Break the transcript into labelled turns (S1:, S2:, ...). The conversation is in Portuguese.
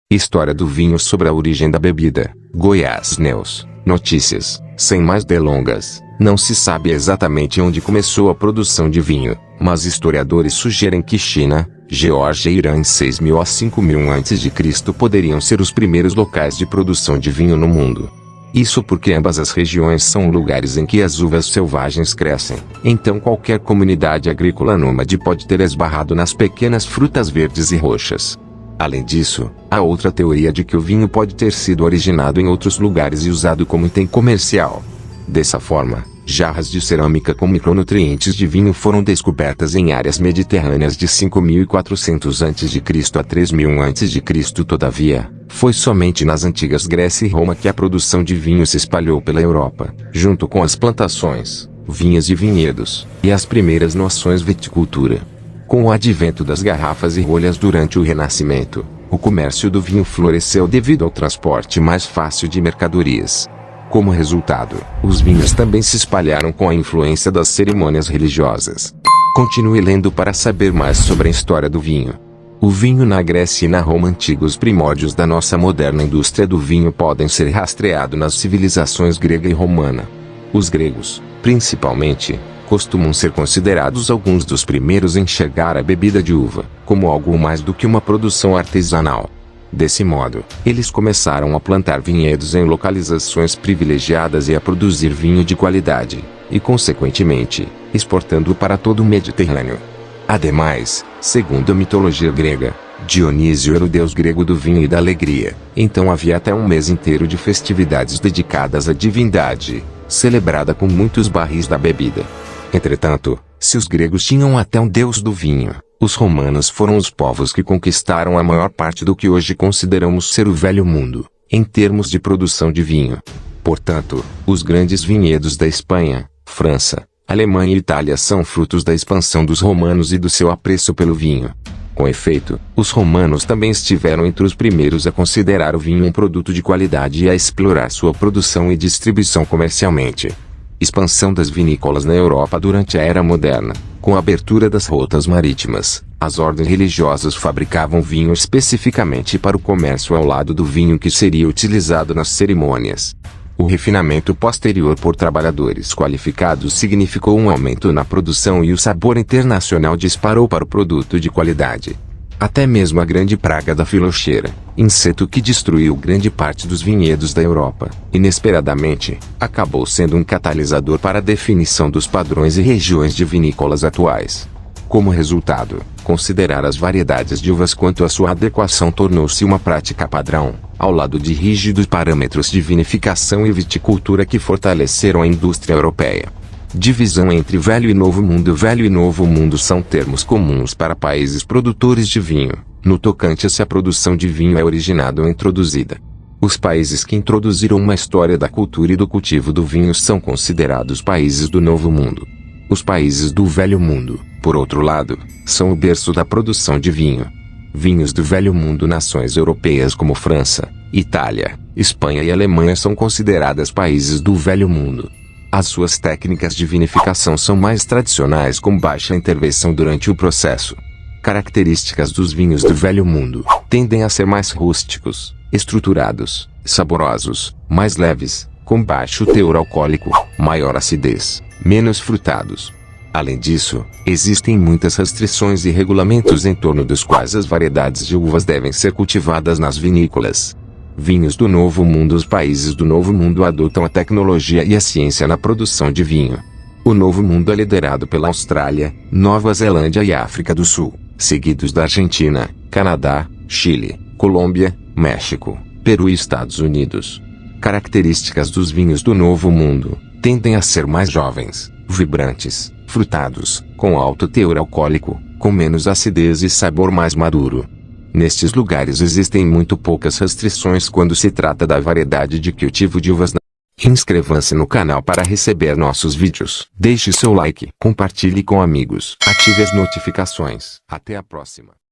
S1: História do vinho sobre a origem da bebida. Goiás News. Notícias. Sem mais delongas, não se sabe exatamente onde começou a produção de vinho, mas historiadores sugerem que China, Geórgia e Irã em 6.000 a 5.000 a.C. poderiam ser os primeiros locais de produção de vinho no mundo. Isso porque ambas as regiões são lugares em que as uvas selvagens crescem, então qualquer comunidade agrícola nômade pode ter esbarrado nas pequenas frutas verdes e roxas. Além disso, há outra teoria de que o vinho pode ter sido originado em outros lugares e usado como item comercial. Dessa forma, jarras de cerâmica com micronutrientes de vinho foram descobertas em áreas mediterrâneas de 5.400 a.C. a 3.000 a.C. Todavia, foi somente nas antigas Grécia e Roma que a produção de vinho se espalhou pela Europa, junto com as plantações, vinhas e vinhedos, e as primeiras noções viticultura. Com o advento das garrafas e rolhas durante o Renascimento, o comércio do vinho floresceu devido ao transporte mais fácil de mercadorias. Como resultado, os vinhos também se espalharam com a influência das cerimônias religiosas. Continue lendo para saber mais sobre a história do vinho. O vinho na Grécia e na Roma antiga. Os primórdios da nossa moderna indústria do vinho podem ser rastreados nas civilizações grega e romana. Os gregos, principalmente, costumam ser considerados alguns dos primeiros a enxergar a bebida de uva como algo mais do que uma produção artesanal. Desse modo, eles começaram a plantar vinhedos em localizações privilegiadas e a produzir vinho de qualidade, e consequentemente, exportando-o para todo o Mediterrâneo. Ademais, segundo a mitologia grega, Dionísio era o deus grego do vinho e da alegria, então havia até um mês inteiro de festividades dedicadas à divindade, celebrada com muitos barris da bebida. Entretanto, se os gregos tinham até um deus do vinho, os romanos foram os povos que conquistaram a maior parte do que hoje consideramos ser o Velho Mundo, em termos de produção de vinho. Portanto, os grandes vinhedos da Espanha, França, Alemanha e Itália são frutos da expansão dos romanos e do seu apreço pelo vinho. Com efeito, os romanos também estiveram entre os primeiros a considerar o vinho um produto de qualidade e a explorar sua produção e distribuição comercialmente. Expansão das vinícolas na Europa durante a Era Moderna. Com a abertura das rotas marítimas, as ordens religiosas fabricavam vinho especificamente para o comércio ao lado do vinho que seria utilizado nas cerimônias. O refinamento posterior por trabalhadores qualificados significou um aumento na produção e o sabor internacional disparou para o produto de qualidade. Até mesmo a grande praga da filoxera, inseto que destruiu grande parte dos vinhedos da Europa, inesperadamente, acabou sendo um catalisador para a definição dos padrões e regiões de vinícolas atuais. Como resultado, considerar as variedades de uvas quanto à sua adequação tornou-se uma prática padrão, ao lado de rígidos parâmetros de vinificação e viticultura que fortaleceram a indústria europeia. Divisão entre Velho e Novo Mundo. Velho e Novo Mundo são termos comuns para países produtores de vinho, no tocante a se a produção de vinho é originada ou introduzida. Os países que introduziram uma história da cultura e do cultivo do vinho são considerados países do Novo Mundo. Os países do Velho Mundo, por outro lado, são o berço da produção de vinho. Vinhos do Velho Mundo. Nações europeias como França, Itália, Espanha e Alemanha são consideradas países do Velho Mundo. As suas técnicas de vinificação são mais tradicionais com baixa intervenção durante o processo. Características dos vinhos do Velho Mundo tendem a ser mais rústicos, estruturados, saborosos, mais leves, com baixo teor alcoólico, maior acidez, menos frutados. Além disso, existem muitas restrições e regulamentos em torno dos quais as variedades de uvas devem ser cultivadas nas vinícolas. Vinhos do Novo Mundo. Os países do Novo Mundo adotam a tecnologia e a ciência na produção de vinho. O Novo Mundo é liderado pela Austrália, Nova Zelândia e África do Sul, seguidos da Argentina, Canadá, Chile, Colômbia, México, Peru e Estados Unidos. Características dos vinhos do Novo Mundo tendem a ser mais jovens, vibrantes, frutados, com alto teor alcoólico, com menos acidez e sabor mais maduro. Nestes lugares existem muito poucas restrições quando se trata da variedade de cultivo de uvas. Inscreva-se no canal para receber nossos vídeos. Deixe seu like, compartilhe com amigos, ative as notificações. Até a próxima.